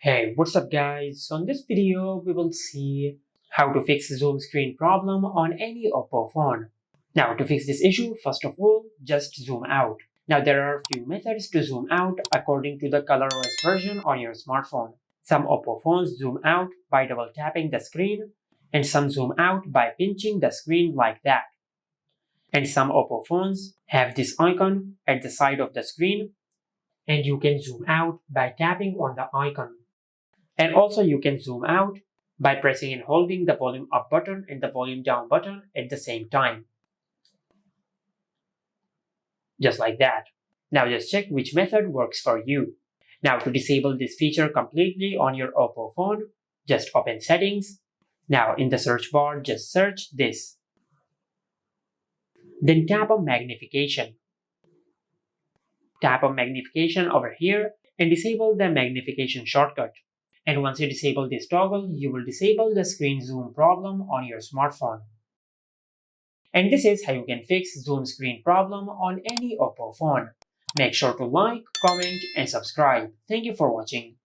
Hey, what's up guys? On this video, we will see how to fix zoom screen problem on any Oppo phone. Now, to fix this issue, first of all, just zoom out. Now, there are a few methods to zoom out according to the ColorOS version on your smartphone. Some Oppo phones zoom out by double tapping the screen, and some zoom out by pinching the screen like that. And some Oppo phones have this icon at the side of the screen, and you can zoom out by tapping on the icon. And also you can zoom out by pressing and holding the volume up button and the volume down button at the same time. Just like that. Now just check which method works for you. Now to disable this feature completely on your Oppo phone, just open settings. Now in the search bar, just search this. Then tap on magnification. Tap on magnification over here and disable the magnification shortcut. And once you disable this toggle, you will disable the screen zoom problem on your smartphone. And this is how you can fix zoom screen problem on any Oppo phone. Make sure to like, comment, and subscribe. Thank you for watching.